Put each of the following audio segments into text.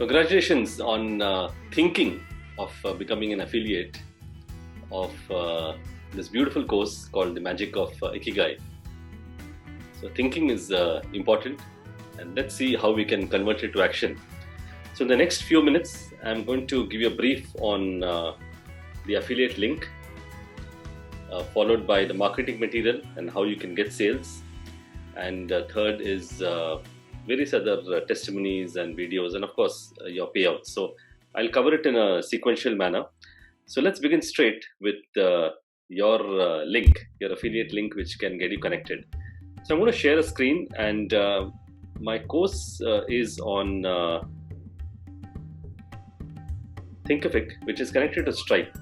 Congratulations on thinking of becoming an affiliate of this beautiful course called The Magic of Ikigai. So thinking is important, and let's see how we can convert it to action. So in the next few minutes, I'm going to give you a brief on the affiliate link, followed by the marketing material and how you can get sales. And third is various other testimonies and videos, and of course your payouts. So I'll cover it in a sequential manner. So let's begin straight with your link, your affiliate link, which can get you connected. So I'm going to share a screen, and my course is on Thinkific, which is connected to Stripe.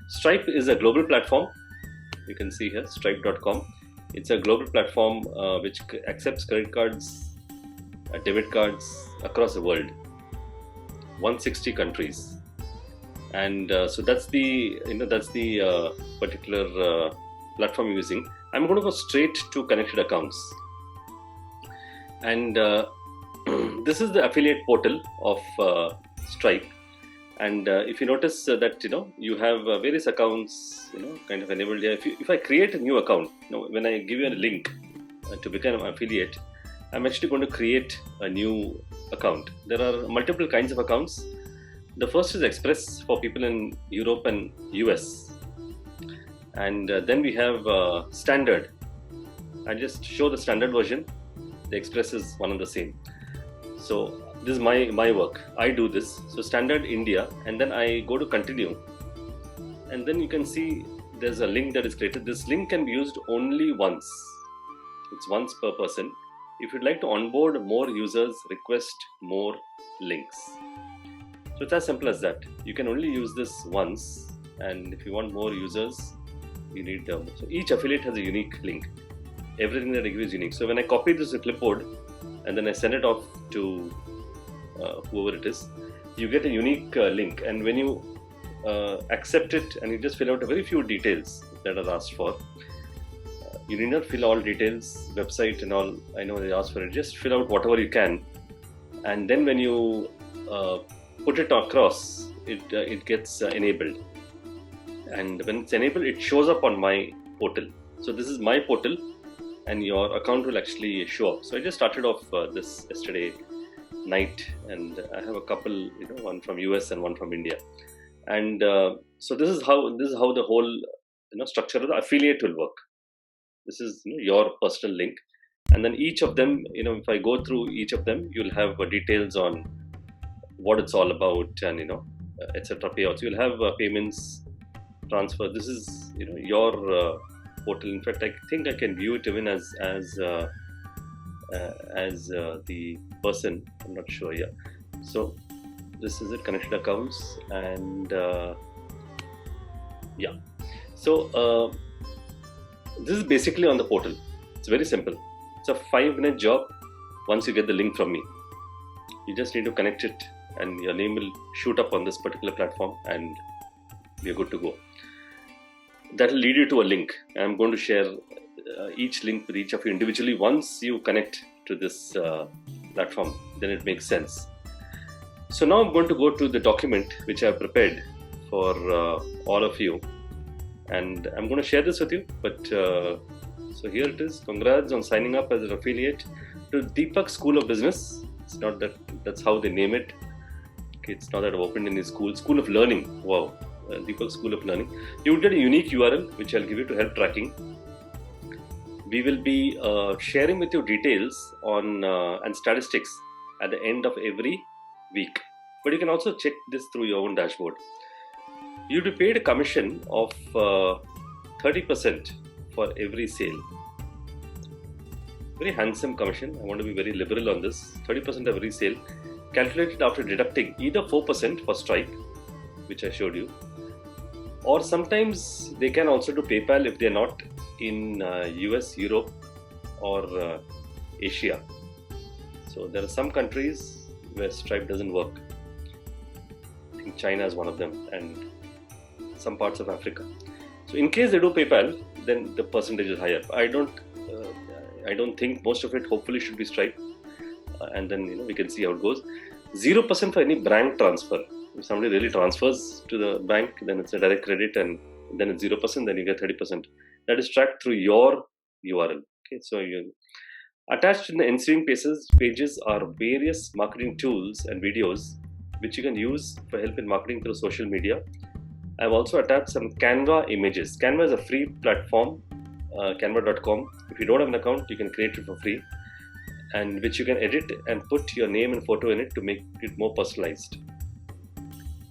Stripe is a global platform. You can see here, stripe.com. It's a global platform which accepts credit cards, debit cards across the world, 160 countries, and so that's the particular platform you're using. I'm going to go straight to connected accounts, and this is the affiliate portal of Stripe. And if you notice that you have various accounts kind of enabled here. If I create a new account, when I give you a link to become an affiliate, I'm actually going to create a new account. There are multiple kinds of accounts. The first is Express for people in Europe and US, and then we have Standard. I just show the Standard version. The Express is one and the same. So this is my work. I do this. So Standard India, and then I go to continue, and then you can see there's a link that is created. This link can be used only once. It's once per person. If you'd like to onboard more users, request more links. So it's as simple as that. You can only use this once, and if you want more users, you need so each affiliate has a unique link. Everything that I give is unique. So when I copy this to clipboard and then I send it off to whoever it is, you get a unique link, and when you accept it and you just fill out a very few details that are asked for. You need not fill all details, website and all. I know they ask for it. Just fill out whatever you can, and then when you put it across, it gets enabled. And when it's enabled, it shows up on my portal. So this is my portal, and your account will actually show up. So I just started off this yesterday night, and I have a couple, one from US and one from India. And so this is how the whole structure of the affiliate will work. This is your personal link, and then each of them, if I go through each of them, you'll have details on what it's all about, and etc. payouts. You'll have payments, transfer. This is your portal. In fact, I think I can view it even as the person. I'm not sure. Yeah. So this is it. Connected accounts, and yeah. So. This is basically on the portal. It's very simple. It's a 5-minute job once you get the link from me. You just need to connect it, and your name will shoot up on this particular platform, and we're good to go. That will lead you to a link. I'm going to share each link with each of you individually. Once you connect to this platform, then it makes sense. So now I'm going to go to the document which I've prepared for all of you. And I'm going to share this with you, but so here it is. Congrats on signing up as an affiliate to Deepak School of Business. It's not that's how they name it. Okay, it's not that I've opened any School of Learning. Wow, Deepak School of Learning. You will get a unique URL which I'll give you to help tracking. We will be sharing with you details on and statistics at the end of every week. But you can also check this through your own dashboard. You'll be paid a commission of 30% for every sale. Very handsome commission. I want to be very liberal on this. 30% of every sale, calculated after deducting either 4% for Stripe, which I showed you, or sometimes they can also do PayPal if they're not in US, Europe, or Asia. So there are some countries where Stripe doesn't work. I think China is one of them, and some parts of Africa. So in case they do PayPal, then the percentage is higher. I don't think most of it hopefully should be Stripe, and then we can see how it goes. 0% for any bank transfer. If somebody really transfers to the bank, then it's a direct credit, and then it's 0%, then you get 30%. That is tracked through your URL. Okay, so you attached in the ensuing pages are various marketing tools and videos which you can use for help in marketing through social media. I've also attached some Canva images. Canva is a free platform, canva.com. If you don't have an account, you can create it for free, and which you can edit and put your name and photo in it to make it more personalized.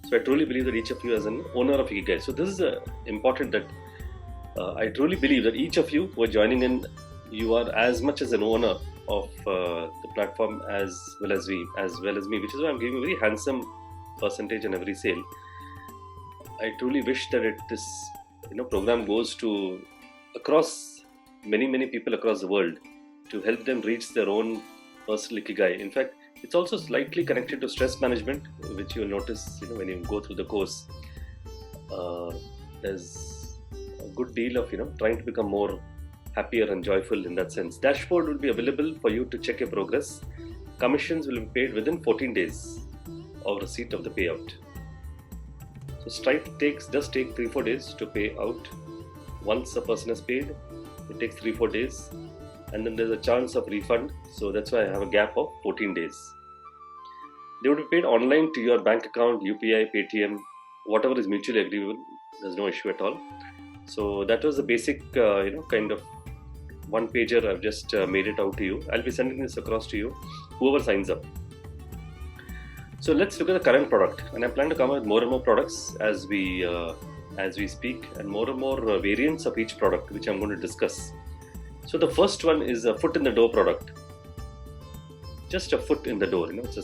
So I truly believe that each of you as an owner of Ikigai. So this is important that I truly believe that each of you who are joining in, you are as much as an owner of the platform as well as me, which is why I'm giving a very handsome percentage on every sale. I truly wish that this program goes to across many people across the world to help them reach their own personal Ikigai. In fact, it's also slightly connected to stress management, which you'll notice when you go through the course. There's a good deal of trying to become more happier and joyful in that sense. Dashboard will be available for you to check your progress. Commissions will be paid within 14 days of receipt of the payout. So Stripe does take 3-4 days to pay out. Once a person has paid, it takes 3-4 days, and then there's a chance of refund. So that's why I have a gap of 14 days. They would be paid online to your bank account, UPI, Paytm, whatever is mutually agreeable. There's no issue at all. So that was the basic, kind of one pager. I've just made it out to you. I'll be sending this across to you, whoever signs up. So let's look at the current product, and I plan to come up with more and more products as we speak, and more variants of each product, which I'm going to discuss. So the first one is a foot in the door product. Just a foot in the door. It's a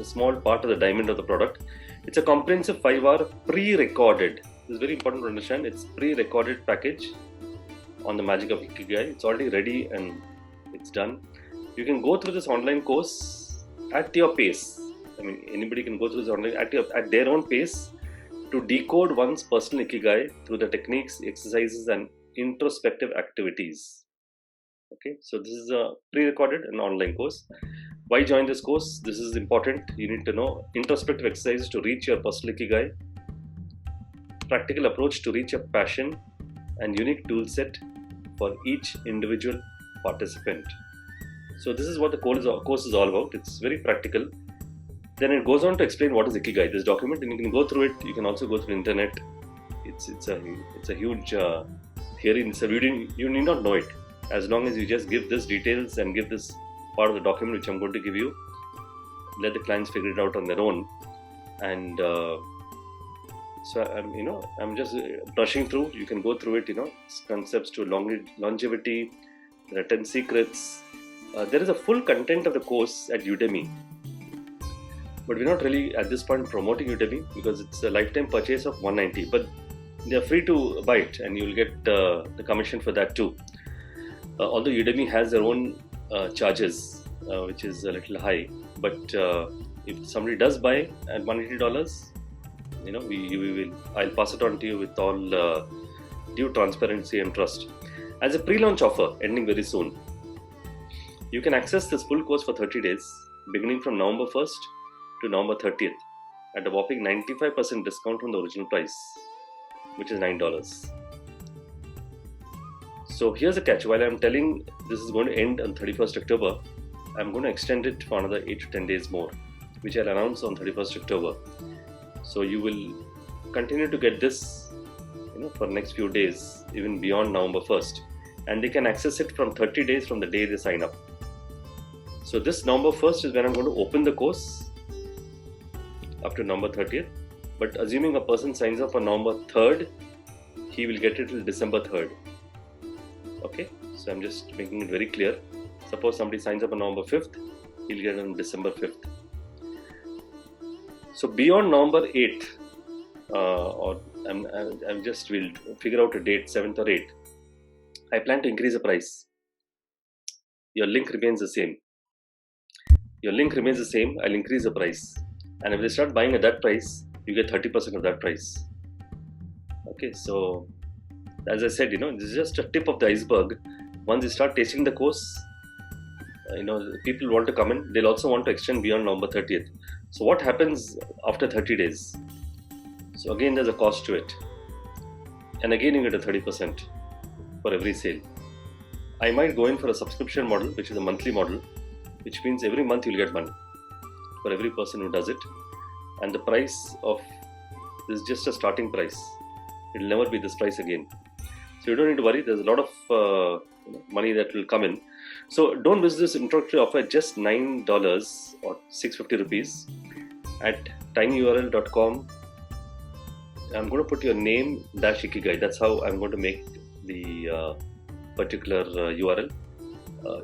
small part of the diamond of the product. It's a comprehensive 5-hour pre-recorded. This is very important to understand. It's pre-recorded package on the magic of Ikigai. It's already ready and it's done. You can go through this online course at your pace. I mean, anybody can go through this online at their own pace to decode one's personal Ikigai through the techniques, exercises, and introspective activities. Okay, so this is a pre-recorded and online course. Why join this course? This is important. You need to know introspective exercises to reach your personal Ikigai, practical approach to reach your passion, and unique tool set for each individual participant. So this is what the course is all about. It's very practical. Then it goes on to explain what is Ikigai. This document, and you can go through it. You can also go through the internet. It's a huge theory. You need not know it. As long as you just give this details and give this part of the document, which I'm going to give you, let the clients figure it out on their own. And so I'm just brushing through. You can go through it. Concepts to longevity. There are 10 secrets. There is a full content of the course at Udemy, but we're not really at this point promoting Udemy because it's a lifetime purchase of $190. But they are free to buy it, and you'll get the commission for that too. Although Udemy has their own charges, which is a little high, but if somebody does buy at $180, I'll pass it on to you with all due transparency and trust. As a pre-launch offer ending very soon, you can access this full course for 30 days, beginning from November 1st to November 30th, at a whopping 95% discount from the original price, which is $9. So here's the catch. While I'm telling this is going to end on 31st October, I'm going to extend it for another 8 to 10 days more, which I'll announce on 31st October. So you will continue to get this, for the next few days, even beyond November 1st. And they can access it from 30 days from the day they sign up. So this November 1st is when I'm going to open the course up to November 30th. But assuming a person signs up on November 3rd, he will get it till December 3rd. Okay, so I'm just making it very clear. Suppose somebody signs up on November 5th, he'll get it on December 5th. So beyond November 8th, we'll figure out a date, 7th or 8th. I plan to increase the price. Your link remains the same. I'll increase the price. And if they start buying at that price, you get 30% of that price. Okay, so as I said, this is just a tip of the iceberg. Once you start tasting the course, people want to come in. They'll also want to extend beyond November 30th. So what happens after 30 days? So again, there's a cost to it. And again, you get a 30% for every sale. I might go in for a subscription model, which is a monthly model, which means every month you'll get money for every person who does it. And the price of this is just a starting price. It'll never be this price again. So you don't need to worry. There's a lot of money that will come in. So don't miss this introductory offer at just $9 or 650 rupees at tinyurl.com. I'm going to put your name -Ikigai. That's how I'm going to make the particular URL.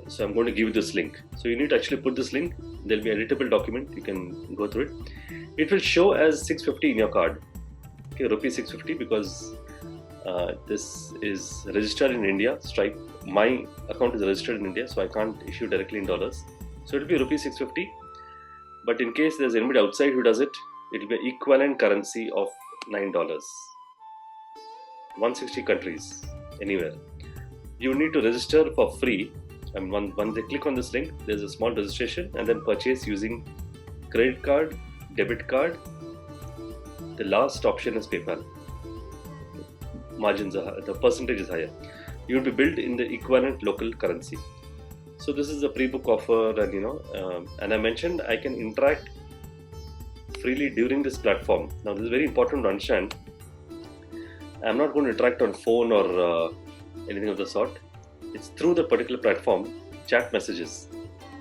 So I'm going to give you this link. So you need to actually put this link. There'll be an editable document. You can go through it. It will show as 650 in your card. Okay, rupee 650 because this is registered in India. Stripe. My account is registered in India, so I can't issue directly in dollars. So it will be rupee 650. But in case there's anybody outside who does it, it will be equivalent currency of $9. 160 countries, anywhere. You need to register for free. And once they click on this link, there's a small registration and then purchase using credit card, debit card. The last option is PayPal. Margins are, the percentage is higher. You will be billed in the equivalent local currency. So this is a pre-book offer, and and I mentioned I can interact freely during this platform. Now this is very important to understand. I'm not going to interact on phone or anything of the sort. It's through the particular platform, chat messages.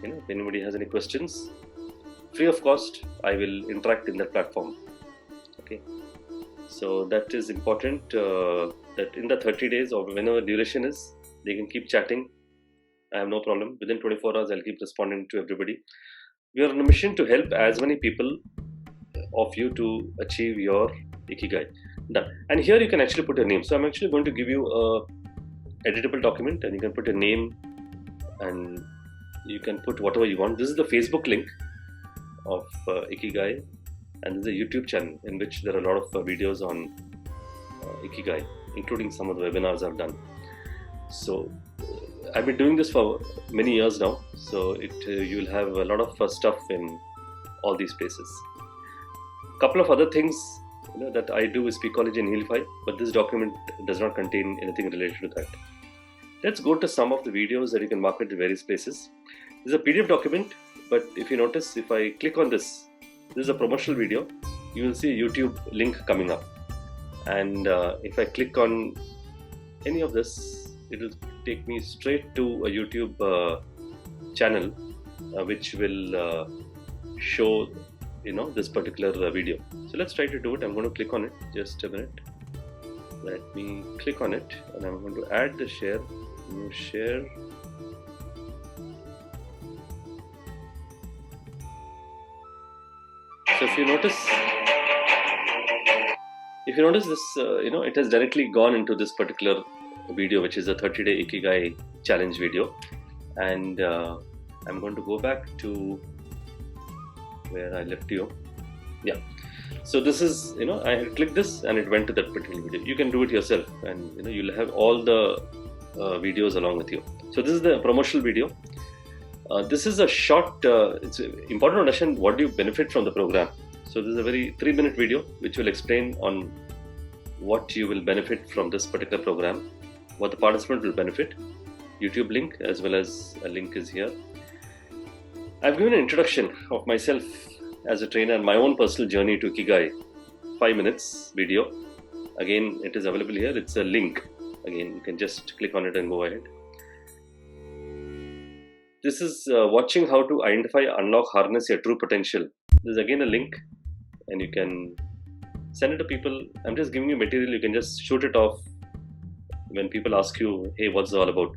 If anybody has any questions, free of cost, I will interact in that platform. Okay. So that is important, that in the 30 days or whenever duration is, they can keep chatting. I have no problem. Within 24 hours, I'll keep responding to everybody. We are on a mission to help as many people of you to achieve your Ikigai. Done. And here you can actually put your name. So I'm actually going to give you a editable document, and you can put your name and you can put whatever you want. This is the Facebook link of Ikigai, and this is a YouTube channel in which there are a lot of videos on Ikigai, including some of the webinars I've done. So I've been doing this for many years now, so you'll have a lot of stuff in all these places. Couple of other things that I do is Speakology and Healify, but this document does not contain anything related to that. Let's go to some of the videos that you can market to various places. This is a PDF document, but if you notice, if I click on this is a promotional video, you will see a YouTube link coming up. And if I click on any of this, it will take me straight to a YouTube channel, which will show this particular video. So let's try to do it. I'm going to click on it. Just a minute. Let me click on it, and I'm going to add the share. New share. So if you notice this, it has directly gone into this particular video, which is a 30-day Ikigai challenge video. And I'm going to go back to where I left you. Yeah. So this is, I clicked this and it went to that particular video. You can do it yourself, and you'll have all the videos along with you. So this is the promotional video. This is a short, it's important to understand what do you benefit from the program. So this is a very 3-minute video which will explain on what you will benefit from this particular program, what the participant will benefit, YouTube link as well as a link is here. I've given an introduction of myself as a trainer and my own personal journey to Ikigai, 5 minutes video. Again, it is available here. It's a link. Again, you can just click on it and go ahead. This is watching how to identify, unlock, harness your true potential. There's again a link, and you can send it to people. I'm just giving you material. You can just shoot it off when people ask you, hey, what's it all about?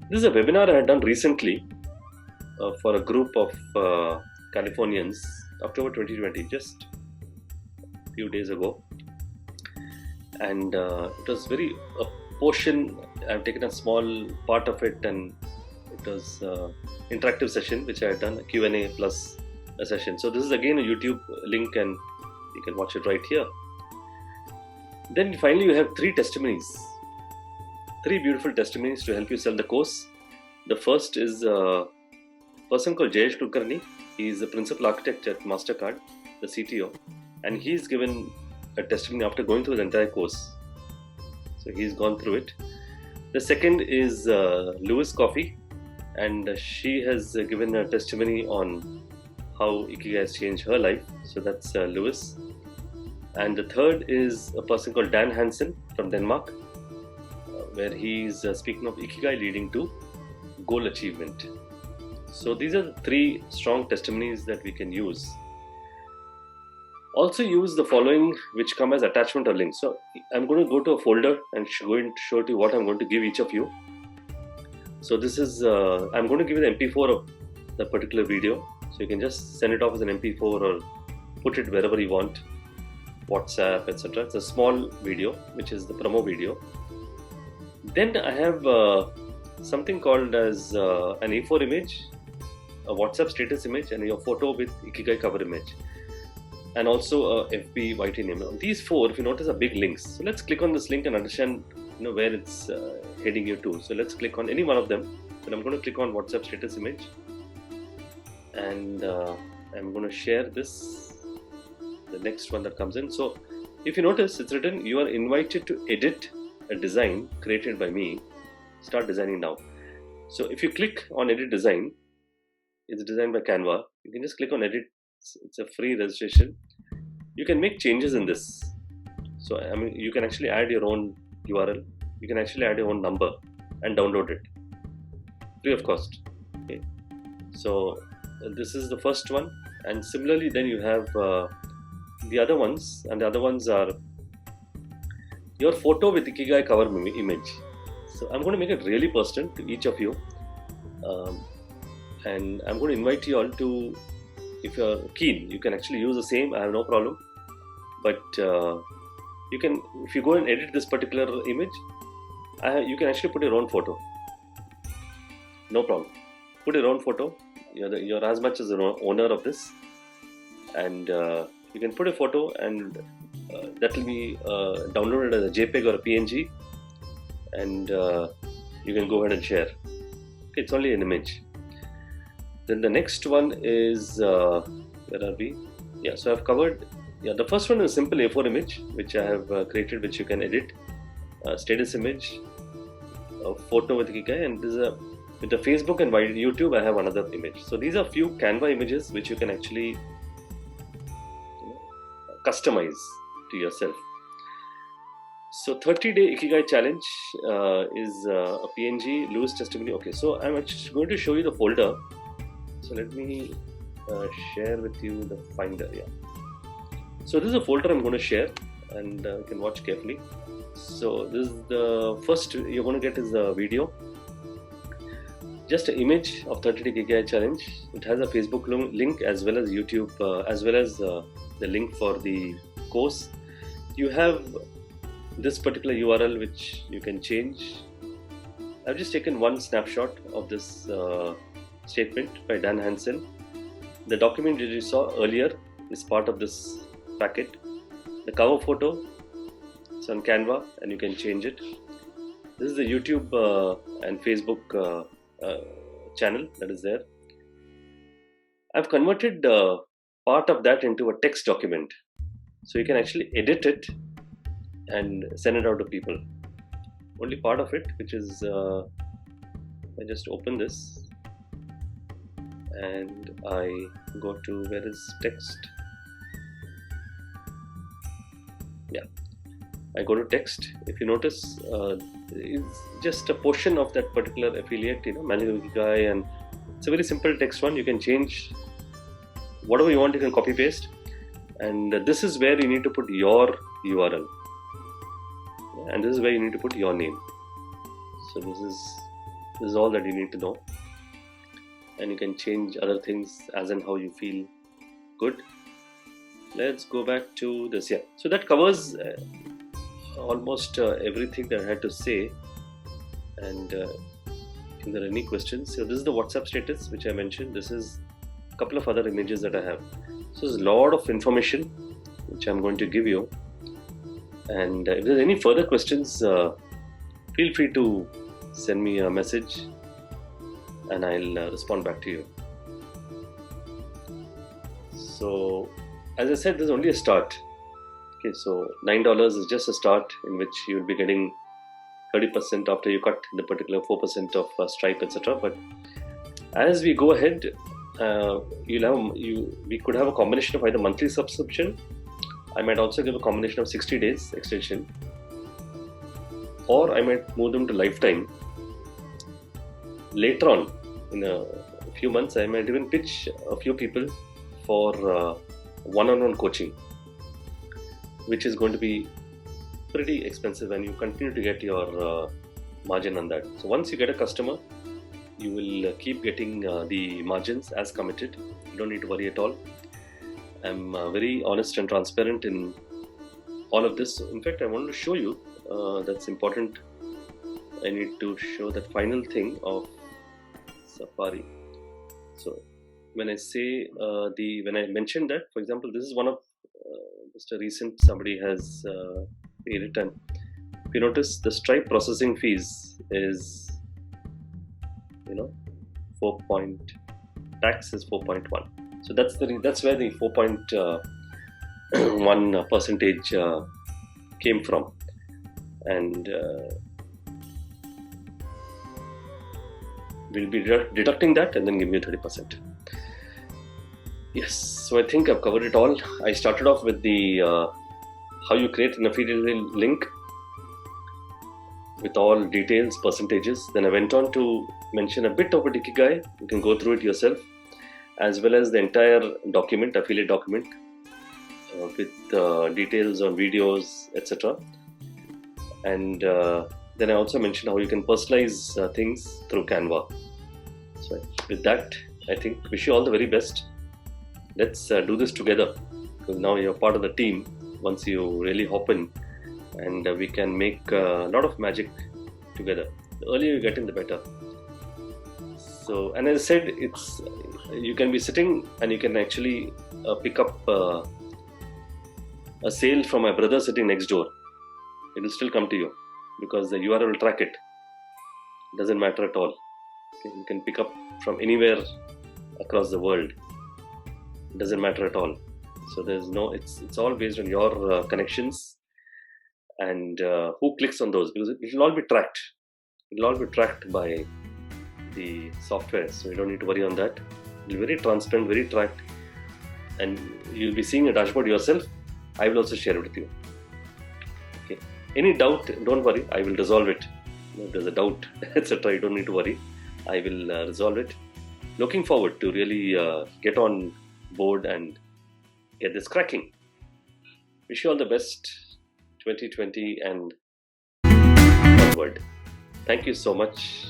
This is a webinar I had done recently for a group of Californians, October 2020, just a few days ago. And it was a portion, I've taken a small part of it, and it was interactive session which I had done, a Q&A plus a session. So this is again a YouTube link, and you can watch it right here. Then finally you have 3 testimonies, 3 beautiful testimonies to help you sell the course. The first is person called Jayesh Kulkarni. He is the principal architect at MasterCard, the CTO, and he's given a testimony after going through the entire course. So he's gone through it. The second is Lewis Coffee, and she has given a testimony on how Ikigai has changed her life. So that's Lewis. And the third is a person called Dan Hansen from Denmark, where he's speaking of Ikigai leading to goal achievement. So these are the three strong testimonies that we can use. Also use the following, which come as attachment or link. So I'm going to go to a folder and going to show you what I'm going to give each of you. So this is, I'm going to give you the MP4 of the particular video. So you can just send it off as an MP4 or put it wherever you want, WhatsApp, etc. It's a small video, which is the promo video. Then I have something called as an A4 image, a WhatsApp status image, and your photo with Ikigai cover image, and also a FB YT name. Now, these four, if you notice, are big links. So let's click on this link and understand where it's heading you to. So let's click on any one of them. So I'm going to click on WhatsApp status image, and I'm going to share this, the next one that comes in. So if you notice, it's written, you are invited to edit a design created by me. Start designing now. So if you click on edit design, it's designed by Canva. You can just click on edit. It's a free registration. You can make changes in this. So I mean, you can actually add your own URL. You can actually add your own number and download it free of cost. Okay. So this is the first one, and similarly then you have the other ones, and the other ones are your photo with Ikigai cover image. So I'm going to make it really personal to each of you, and I'm going to invite you all to, if you're keen, you can actually use the same. I have no problem, but you can, if you go and edit this particular image, you can actually put your own photo. No problem. Put your own photo. You're as much as an owner of this, and you can put a photo, and that will be downloaded as a JPEG or a PNG, and you can go ahead and share. It's only an image. Then the next one is, where are we? Yeah, so I've covered, the first one is a simple A4 image, which I have created, which you can edit. Status image, a photo with Ikigai, and this is with the Facebook and YouTube, I have another image. So these are few Canva images which you can actually customize to yourself. So 30-day Ikigai challenge is a PNG, Lewis testimony. Okay, so I'm actually going to show you the folder. So let me share with you the Finder. Yeah. So this is a folder I'm going to share, and you can watch carefully. So this is the first you're going to get is a video. Just an image of 30-day Ikigai challenge. It has a Facebook link as well as YouTube, as well as the link for the course. You have this particular URL which you can change. I've just taken one snapshot of this statement by Dan Hansen. The document that you saw earlier is part of this packet. The cover photo, it's on Canva, and you can change it. This is the YouTube and Facebook channel that is there. I've converted part of that into a text document, so you can actually edit it and send it out to people. Only part of it, which is I just open this and I go to, where is text? Yeah, I go to text. If you notice, it's just a portion of that particular affiliate, Managing Ikigai, and it's a very simple text one. You can change whatever you want. You can copy paste, and this is where you need to put your URL, and this is where you need to put your name. So this is all that you need to know, and you can change other things as and how you feel good. Let's go back to this. Yeah, so that covers almost everything that I had to say, and if there are any questions. So this is the WhatsApp status which I mentioned. This is a couple of other images that I have. So there's a lot of information which I'm going to give you, and if there's any further questions, feel free to send me a message and I'll respond back to you. So, as I said, this is only a start. Okay, so $9 is just a start in which you will be getting 30% after you cut the particular 4% of Stripe, etc. But as we go ahead, we could have a combination of either monthly subscription. I might also give a combination of 60 days extension, or I might move them to lifetime. Later on, in a few months, I might even pitch a few people for one-on-one coaching, which is going to be pretty expensive, and you continue to get your margin on that. So once you get a customer, you will keep getting the margins as committed. You don't need to worry at all. I'm very honest and transparent in all of this. In fact, I want to show you, that's important. I need to show that final thing of Safari. So when I say when I mentioned that, for example, this is one of just a recent somebody has paid it, and if you notice, the Stripe processing fees is 4 tax is 4.1. So that's where the 4.1 percentage came from, and we'll be deducting that and then give you 30%. Yes, so I think I've covered it all. I started off with the how you create an affiliate link with all details, percentages. Then I went on to mention a bit about Ikigai. You can go through it yourself, as well as the entire document, affiliate document, with details on videos, etc. And then I also mentioned how you can personalize things through Canva. So with that, I think wish you all the very best. Let's do this together, because now you're part of the team. Once you really hop in, and we can make a lot of magic together. The earlier you get in, the better. So, and as I said, you can be sitting and you can actually pick up a sale from my brother sitting next door. It will still come to you because the URL will track it. It doesn't matter at all. Okay? You can pick up from anywhere across the world. It doesn't matter at all. So there's no. It's all based on your connections and who clicks on those, because it will all be tracked. It will all be tracked by the software, so you don't need to worry on that. It will be very transparent, very tracked, and you'll be seeing a dashboard yourself. I will also share it with you. Okay. Any doubt, don't worry. I will resolve it. If there's a doubt, etc., you don't need to worry. I will resolve it. Looking forward to really get on board and get this cracking. Wish you all the best, 2020 and onward. Thank you so much.